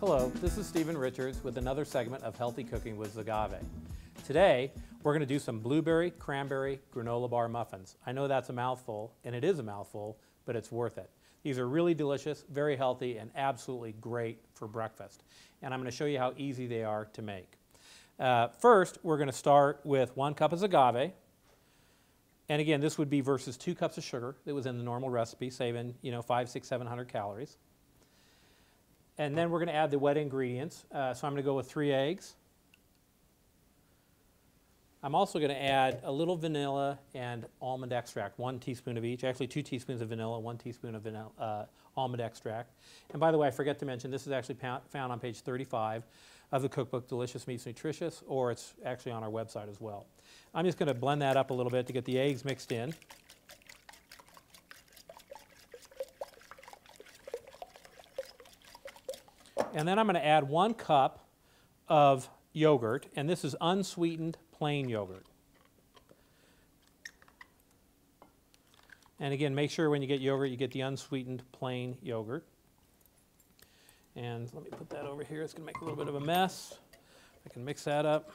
Hello, this is Stephen Richards with another segment of Healthy Cooking with Zagave. Today, we're going to do some blueberry cranberry granola bar muffins. I know that's a mouthful, and it is a mouthful, but it's worth it. These are really delicious, very healthy, and absolutely great for breakfast. And I'm going to show you how easy they are to make. First, we're going to start with 1 cup of Zagave. And again, this would be versus 2 cups of sugar that was in the normal recipe, saving 500, 600, 700 calories. And then we're going to add the wet ingredients. So I'm going to go with 3 eggs. I'm also going to add a little vanilla and almond extract, 1 teaspoon of each. Actually, 2 teaspoons of vanilla, 1 teaspoon of almond extract. And by the way, I forgot to mention, this is actually found on page 35 of the cookbook, Delicious Meats Nutritious, or it's actually on our website as well. I'm just going to blend that up a little bit to get the eggs mixed in. And then I'm going to add 1 cup of yogurt, and this is unsweetened plain yogurt. And again, make sure when you get yogurt, you get the unsweetened plain yogurt. And let me put that over here. It's going to make a little bit of a mess. I can mix that up.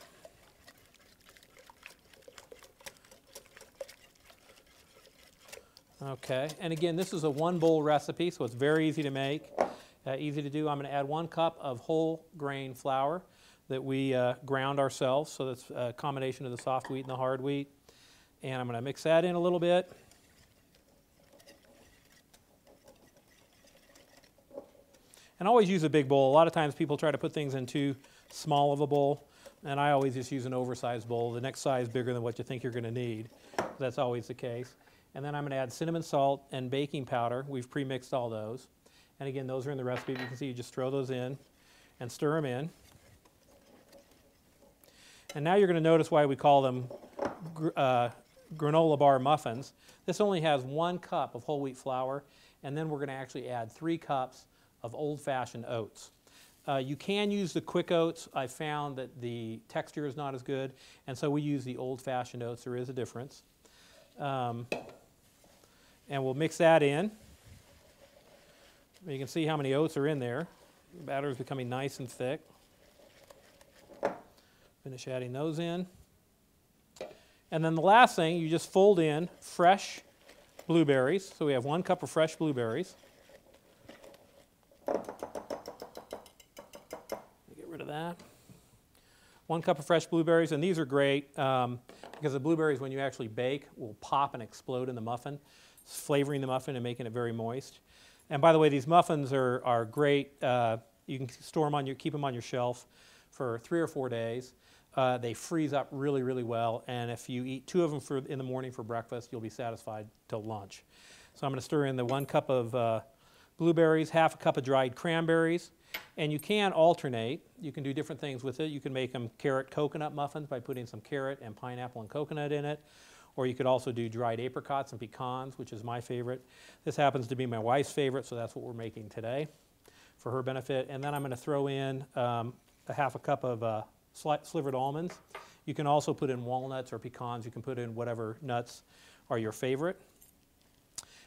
Okay, and again, this is a 1 bowl recipe, so it's very easy to make, easy to do. I'm going to add 1 cup of whole grain flour that we ground ourselves, so that's a combination of the soft wheat and the hard wheat. And I'm going to mix that in a little bit. And always use a big bowl. A lot of times people try to put things in too small of a bowl, and I always just use an oversized bowl, the next size bigger than what you think you're going to need. That's always the case. And then I'm going to add cinnamon salt and baking powder. We've pre-mixed all those. And again, those are in the recipe. You can see you just throw those in and stir them in. And now you're going to notice why we call them granola bar muffins. This only has 1 cup of whole wheat flour, and then we're going to actually add 3 cups of old-fashioned oats. You can use the quick oats. I found that the texture is not as good, and so we use the old-fashioned oats. There is a difference. And we'll mix that in. You can see how many oats are in there. The batter is becoming nice and thick. Finish adding those in. And then the last thing, you just fold in fresh blueberries. So we have 1 cup of fresh blueberries. Get rid of that. 1 cup of fresh blueberries, and these are great because the blueberries, when you actually bake, will pop and explode in the muffin, flavoring the muffin and making it very moist. And by the way, these muffins are great. You can store them keep them on your shelf for 3 or 4 days. They freeze up really, really well, and if you eat 2 of them in the morning for breakfast, you'll be satisfied till lunch. So I'm going to stir in the 1 cup of blueberries, half a cup of dried cranberries, and you can alternate. You can do different things with it. You can make them carrot coconut muffins by putting some carrot and pineapple and coconut in it, or you could also do dried apricots and pecans, which is my favorite. This happens to be my wife's favorite, so that's what we're making today for her benefit. And then I'm going to throw in a half a cup of slivered almonds. You can also put in walnuts or pecans. You can put in whatever nuts are your favorite.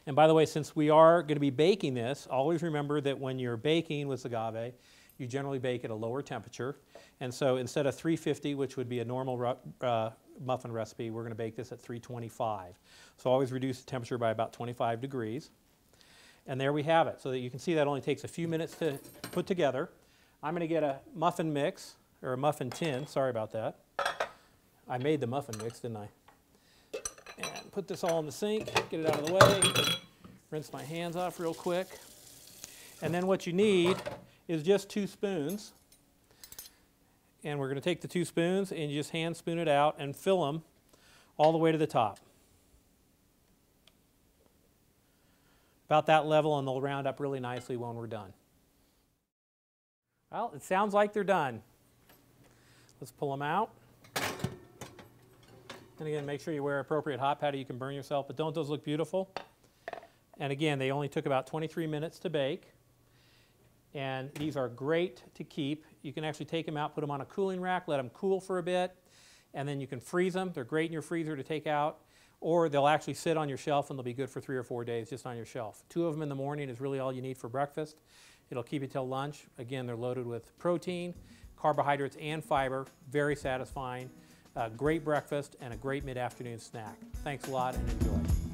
And by the way, since we are going to be baking this, always remember that when you're baking with Zagave, you generally bake at a lower temperature. And so instead of 350, which would be a normal muffin recipe, we're going to bake this at 325. So always reduce the temperature by about 25 degrees. And there we have it. So that you can see that only takes a few minutes to put together. I'm going to get a muffin mix, or a muffin tin, sorry about that. I made the muffin mix, didn't I? And put this all in the sink, get it out of the way, rinse my hands off real quick. And then what you need is just 2 spoons. And we're going to take the 2 spoons and you just hand spoon it out and fill them all the way to the top. About that level, and they'll round up really nicely when we're done. Well, it sounds like they're done. Let's pull them out. And again, make sure you wear appropriate hot pad. You can burn yourself, but don't those look beautiful? And again, they only took about 23 minutes to bake. And these are great to keep. You can actually take them out, put them on a cooling rack, let them cool for a bit, and then you can freeze them. They're great in your freezer to take out. or they'll actually sit on your shelf and they'll be good for 3 or 4 days just on your shelf. 2 of them in the morning is really all you need for breakfast, It'll keep you till lunch. Again, they're loaded with protein, carbohydrates, and fiber. Very satisfying. Great breakfast and a great mid-afternoon snack. Thanks a lot and enjoy.